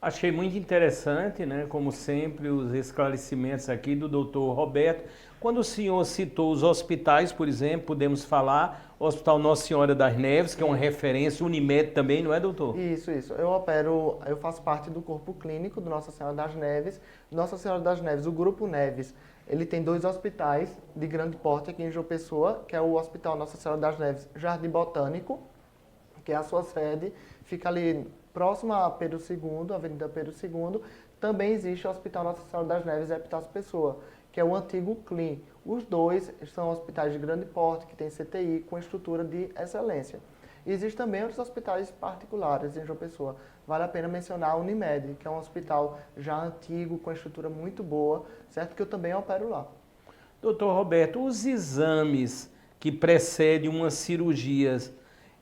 Achei muito interessante, né, como sempre, os esclarecimentos aqui do doutor Roberto. Quando o senhor citou os hospitais, por exemplo, podemos falar o Hospital Nossa Senhora das Neves, que é uma referência, Unimed também, não é, doutor? Isso. Eu faço parte do corpo clínico do Nossa Senhora das Neves. Nossa Senhora das Neves, o Grupo Neves, ele tem 2 hospitais de grande porte aqui em João Pessoa, que é o Hospital Nossa Senhora das Neves Jardim Botânico, que é a sua sede, fica ali próximo a Pedro II, Avenida Pedro II. Também existe o Hospital Nossa Senhora das Neves Epitácio Pessoa, que é o antigo CLIN. Os dois são hospitais de grande porte, que tem CTI, com estrutura de excelência. E existem também outros hospitais particulares em João Pessoa. Vale a pena mencionar a Unimed, que é um hospital já antigo, com estrutura muito boa, certo? Que eu também opero lá. Doutor Roberto, os exames que precedem umas cirurgias,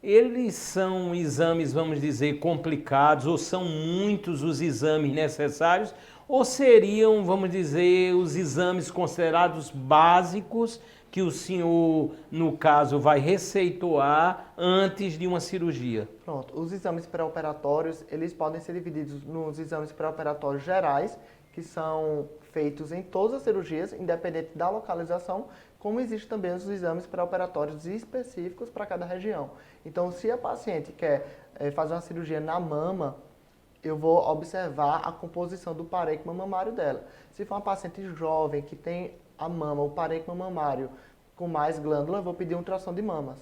eles são exames, vamos dizer, complicados, ou são muitos os exames necessários, ou seriam, vamos dizer, os exames considerados básicos que o senhor, no caso, vai receituar antes de uma cirurgia? Pronto, os exames pré-operatórios, eles podem ser divididos nos exames pré-operatórios gerais, que são feitos em todas as cirurgias, independente da localização, como existem também os exames pré-operatórios específicos para cada região. Então, se a paciente quer fazer uma cirurgia na mama, eu vou observar a composição do parênquima mamário dela. Se for uma paciente jovem que tem a mama, o parênquima mamário com mais glândula, eu vou pedir uma ultrassom de mamas.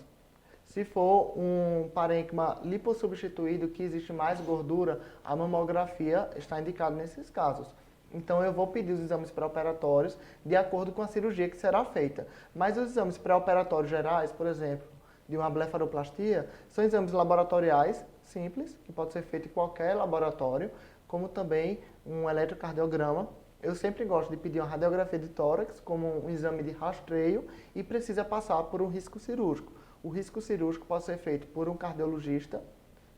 Se for um parênquima lipossubstituído que existe mais gordura, a mamografia está indicada nesses casos. Então eu vou pedir os exames pré-operatórios de acordo com a cirurgia que será feita. Mas os exames pré-operatórios gerais, por exemplo, de uma blefaroplastia, são exames laboratoriais simples, que pode ser feito em qualquer laboratório, como também um eletrocardiograma. Eu sempre gosto de pedir uma radiografia de tórax como um exame de rastreio e precisa passar por um risco cirúrgico. O risco cirúrgico pode ser feito por um cardiologista,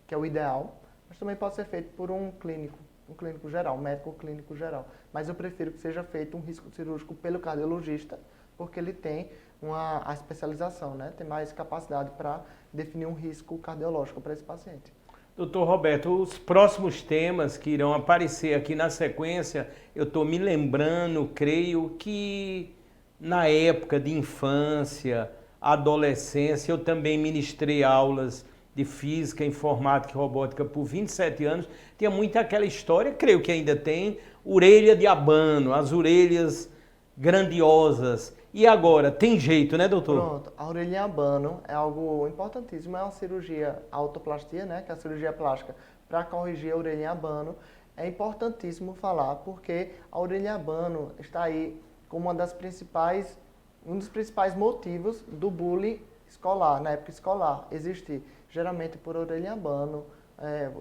que é o ideal, mas também pode ser feito por um clínico geral, um médico clínico geral. Mas eu prefiro que seja feito um risco cirúrgico pelo cardiologista, porque ele tem a especialização, né? Tem mais capacidade para definir um risco cardiológico para esse paciente. Doutor Roberto, os próximos temas que irão aparecer aqui na sequência, eu estou me lembrando, creio que na época de infância, adolescência, eu também ministrei aulas de física, informática e robótica por 27 anos. Tinha muito aquela história, creio que ainda tem, orelha de abano, as orelhas grandiosas. E agora, tem jeito, né, doutor? Pronto, a orelha abano é algo importantíssimo, é uma cirurgia, a autoplastia, né, que é a cirurgia plástica, para corrigir a orelha abano. É importantíssimo falar, porque a orelha abano está aí como um dos principais motivos do bullying escolar, na época escolar, existir, geralmente por orelha abano,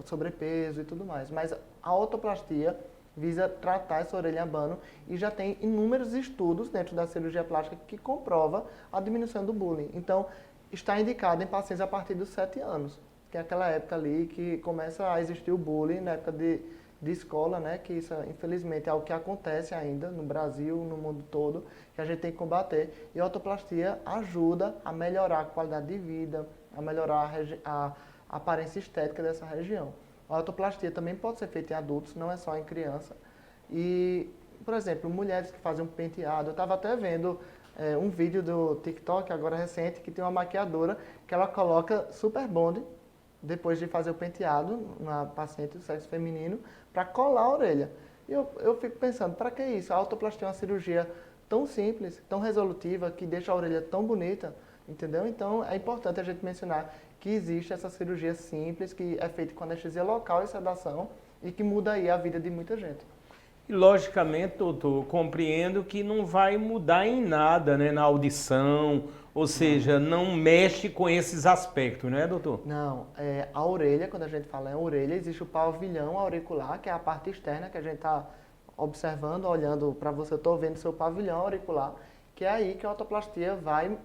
sobrepeso e tudo mais. Mas a autoplastia visa tratar essa orelha abano e já tem inúmeros estudos dentro da cirurgia plástica que comprova a diminuição do bullying. Então, está indicado em pacientes a partir dos 7 anos, que é aquela época ali que começa a existir o bullying, na época de escola, né, que isso infelizmente é algo que acontece ainda no Brasil, no mundo todo, que a gente tem que combater. E a otoplastia ajuda a melhorar a qualidade de vida, a melhorar a aparência estética dessa região. A otoplastia também pode ser feita em adultos, não é só em criança. E, por exemplo, mulheres que fazem um penteado, eu estava até vendo um vídeo do TikTok, agora recente, que tem uma maquiadora que ela coloca super bond depois de fazer o penteado na paciente do sexo feminino para colar a orelha. E eu fico pensando, para que isso? A otoplastia é uma cirurgia tão simples, tão resolutiva, que deixa a orelha tão bonita, entendeu? Então é importante a gente mencionar que existe essa cirurgia simples, que é feita com anestesia local e sedação e que muda aí a vida de muita gente. E, logicamente, doutor, compreendo que não vai mudar em nada, né, na audição, ou seja, não mexe com esses aspectos, não é, doutor? Não, a orelha, quando a gente fala em orelha, existe o pavilhão auricular, que é a parte externa que a gente está observando, olhando para você, eu estou vendo seu pavilhão auricular, que é aí que a otoplastia vai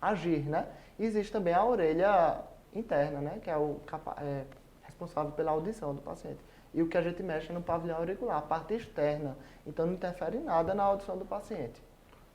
agir, né? E existe também a orelha interna, né, que é o responsável pela audição do paciente. E o que a gente mexe no pavilhão auricular, a parte externa. Então não interfere em nada na audição do paciente.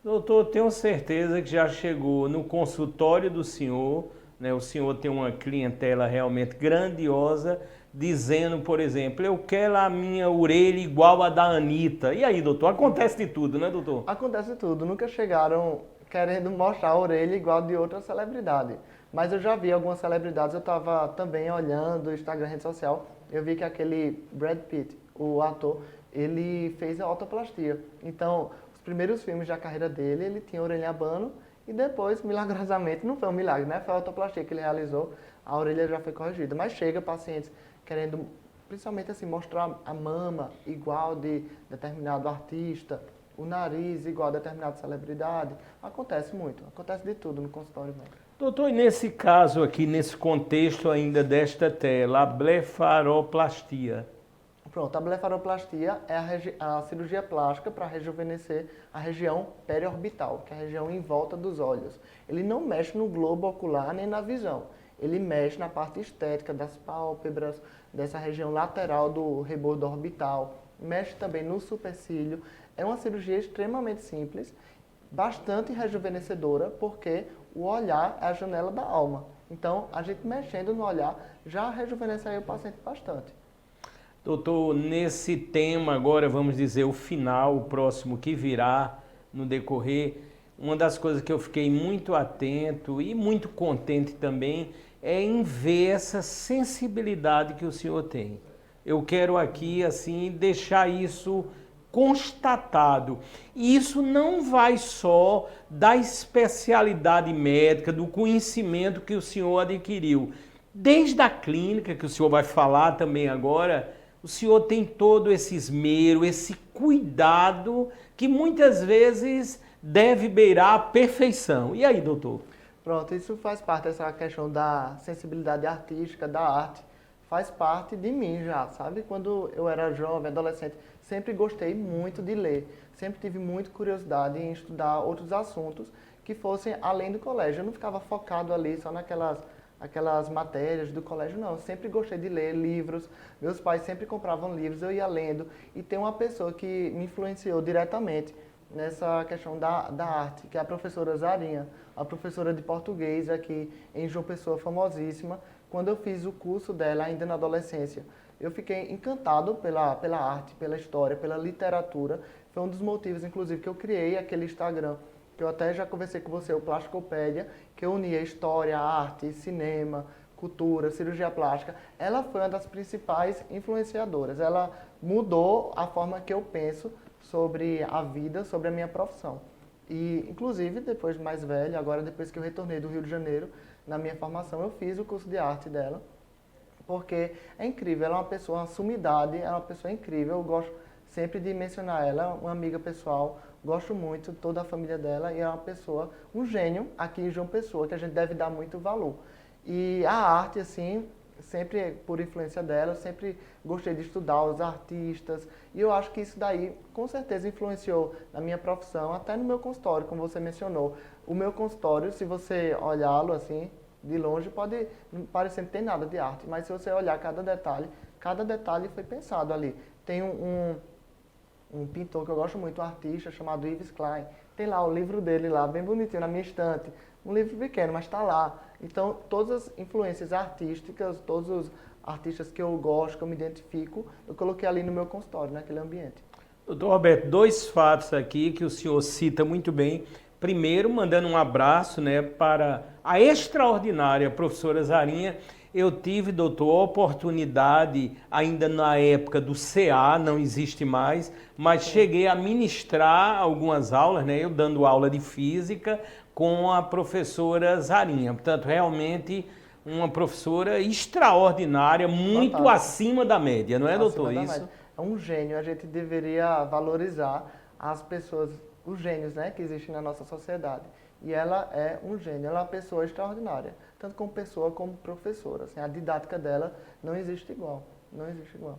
Doutor, tenho certeza que já chegou no consultório do senhor, né? O senhor tem uma clientela realmente grandiosa, dizendo, por exemplo, eu quero a minha orelha igual a da Anitta. E aí, doutor? Acontece de tudo, né, doutor? Acontece de tudo. Nunca chegaram querendo mostrar a orelha igual de outra celebridade. Mas eu já vi algumas celebridades, eu estava também olhando o Instagram, rede social, eu vi que aquele Brad Pitt, o ator, ele fez a otoplastia. Então, os primeiros filmes da carreira dele, ele tinha orelha abano e depois, milagrosamente, não foi um milagre, né? Foi a otoplastia que ele realizou, a orelha já foi corrigida. Mas chega pacientes querendo, principalmente assim, mostrar a mama igual de determinado artista, o nariz igual a determinada celebridade. Acontece muito, acontece de tudo no consultório médico. Doutor, e nesse caso aqui, nesse contexto ainda desta tela, a blefaroplastia. Pronto, a blefaroplastia é a cirurgia plástica para rejuvenescer a região periorbital, que é a região em volta dos olhos. Ele não mexe no globo ocular nem na visão. Ele mexe na parte estética das pálpebras, dessa região lateral do rebordo orbital. Mexe também no supercílio. É uma cirurgia extremamente simples, bastante rejuvenescedora, porque o olhar é a janela da alma. Então, a gente mexendo no olhar já rejuvenesce aí o paciente bastante. Doutor, nesse tema agora, vamos dizer, o final, o próximo que virá no decorrer, uma das coisas que eu fiquei muito atento e muito contente também é em ver essa sensibilidade que o senhor tem. Eu quero aqui, assim, deixar isso constatado. E isso não vai só da especialidade médica, do conhecimento que o senhor adquiriu. Desde a clínica, que o senhor vai falar também agora, o senhor tem todo esse esmero, esse cuidado que muitas vezes deve beirar a perfeição. E aí, doutor? Pronto, isso faz parte dessa questão da sensibilidade artística, da arte. Faz parte de mim já, sabe? Quando eu era jovem, adolescente, sempre gostei muito de ler. Sempre tive muita curiosidade em estudar outros assuntos que fossem além do colégio. Eu não ficava focado ali só aquelas matérias do colégio, não. Eu sempre gostei de ler livros. Meus pais sempre compravam livros, eu ia lendo. E tem uma pessoa que me influenciou diretamente nessa questão da arte, que é a professora Zarinha, a professora de português aqui em João Pessoa, famosíssima. Quando eu fiz o curso dela, ainda na adolescência, eu fiquei encantado pela arte, pela história, pela literatura. Foi um dos motivos, inclusive, que eu criei aquele Instagram, que eu até já conversei com você, o Plasticopédia, que eu unia história, arte, cinema, cultura, cirurgia plástica. Ela foi uma das principais influenciadoras. Ela mudou a forma que eu penso sobre a vida, sobre a minha profissão. E, inclusive, depois de mais velho, agora depois que eu retornei do Rio de Janeiro, na minha formação, eu fiz o curso de arte dela, porque é incrível, ela é uma pessoa, uma sumidade, é uma pessoa incrível, eu gosto sempre de mencionar ela, uma amiga pessoal, gosto muito, toda a família dela, e é uma pessoa, um gênio aqui em João Pessoa, que a gente deve dar muito valor. E a arte, assim, sempre por influência dela, eu sempre gostei de estudar os artistas, e eu acho que isso daí com certeza influenciou na minha profissão, até no meu consultório, como você mencionou. O meu consultório, se você olhá-lo assim, de longe, pode parecer que não tem nada de arte, mas se você olhar cada detalhe foi pensado ali. Tem um pintor que eu gosto muito, um artista chamado Yves Klein. Tem lá o livro dele lá, bem bonitinho, na minha estante. Um livro pequeno, mas está lá. Então, todas as influências artísticas, todos os artistas que eu gosto, que eu me identifico, eu coloquei ali no meu consultório, naquele ambiente. Doutor Roberto, dois fatos aqui que o senhor cita muito bem. Primeiro, mandando um abraço, né, para a extraordinária professora Zarinha. Eu tive, doutor, a oportunidade, ainda na época do CA, não existe mais, mas cheguei a ministrar algumas aulas, né, eu dando aula de física com a professora Zarinha. Portanto, realmente uma professora extraordinária, muito Fantástico. acima da média, não é, doutor? Acima da Isso? média. É um gênio, a gente deveria valorizar as pessoas, os gênios, né, que existem na nossa sociedade. E ela é um gênio, ela é uma pessoa extraordinária, tanto como pessoa como professora. Assim, a didática dela não existe igual, não existe igual.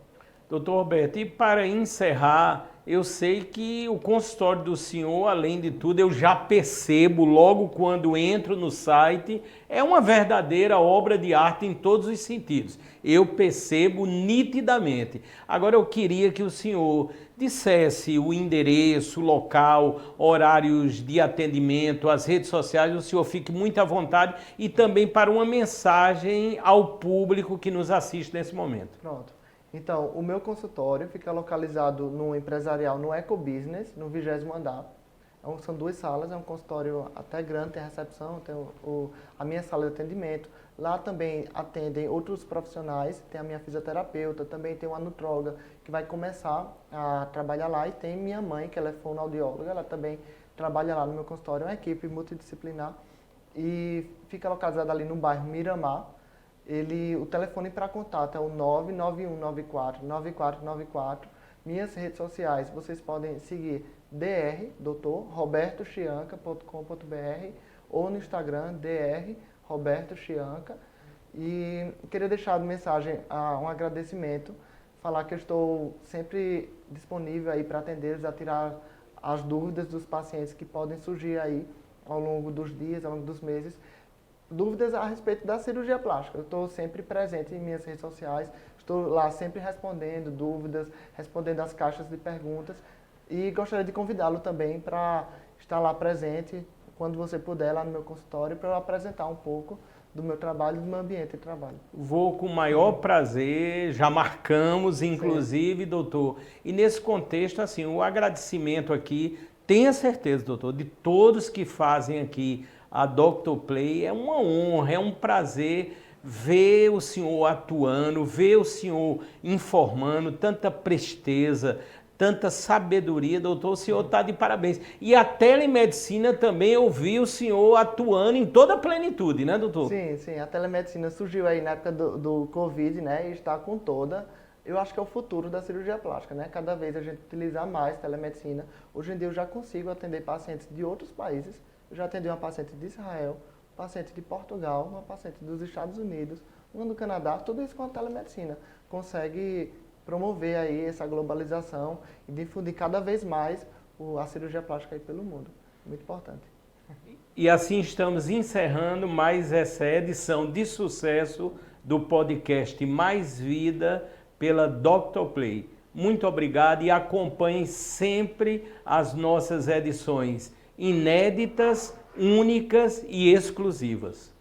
Doutor Roberto, e para encerrar, eu sei que o consultório do senhor, além de tudo, eu já percebo logo quando entro no site, é uma verdadeira obra de arte em todos os sentidos. Eu percebo nitidamente. Agora eu queria que o senhor dissesse o endereço, o local, horários de atendimento, as redes sociais, o senhor fique muito à vontade e também para uma mensagem ao público que nos assiste nesse momento. Pronto. Então, o meu consultório fica localizado no empresarial, no Ecobusiness, no 20º andar. São 2 salas, é um consultório até grande, tem recepção, tem a minha sala de atendimento. Lá também atendem outros profissionais, tem a minha fisioterapeuta, também tem uma nutróloga que vai começar a trabalhar lá, e tem minha mãe, que ela é fonoaudióloga, ela também trabalha lá no meu consultório, é uma equipe multidisciplinar, e fica localizada ali no bairro Miramar. O telefone para contato é o 99194-9494. Minhas redes sociais, vocês podem seguir drrobertochianca.com.br ou no Instagram, drrobertochianca. E queria deixar de mensagem um agradecimento, falar que eu estou sempre disponível aí para atender, a tirar as dúvidas dos pacientes que podem surgir aí ao longo dos dias, ao longo dos meses. Dúvidas a respeito da cirurgia plástica. Eu estou sempre presente em minhas redes sociais, estou lá sempre respondendo dúvidas, respondendo as caixas de perguntas, e gostaria de convidá-lo também para estar lá presente quando você puder lá no meu consultório, para eu apresentar um pouco do meu trabalho e do meu ambiente de trabalho. Vou com o maior prazer, já marcamos, inclusive, sim, doutor. E nesse contexto, assim, o agradecimento aqui, tenha certeza, doutor, de todos que fazem aqui a Dr. Play. É uma honra, é um prazer ver o senhor atuando, ver o senhor informando, tanta presteza, tanta sabedoria, doutor, o senhor está de parabéns. E a telemedicina também, eu vi o senhor atuando em toda a plenitude, né, doutor? Sim, sim, a telemedicina surgiu aí na época do Covid, né, e está com toda. Eu acho que é o futuro da cirurgia plástica, né? Cada vez a gente utilizar mais telemedicina. Hoje em dia eu já consigo atender pacientes de outros países. Eu já atendi uma paciente de Israel, paciente de Portugal, uma paciente dos Estados Unidos, uma do Canadá, tudo isso com a telemedicina. Consegue promover aí essa globalização e difundir cada vez mais a cirurgia plástica aí pelo mundo. Muito importante. E assim estamos encerrando mais essa edição de sucesso do podcast Mais Vida pela Dr. Play. Muito obrigado e acompanhem sempre as nossas edições inéditas, únicas e exclusivas.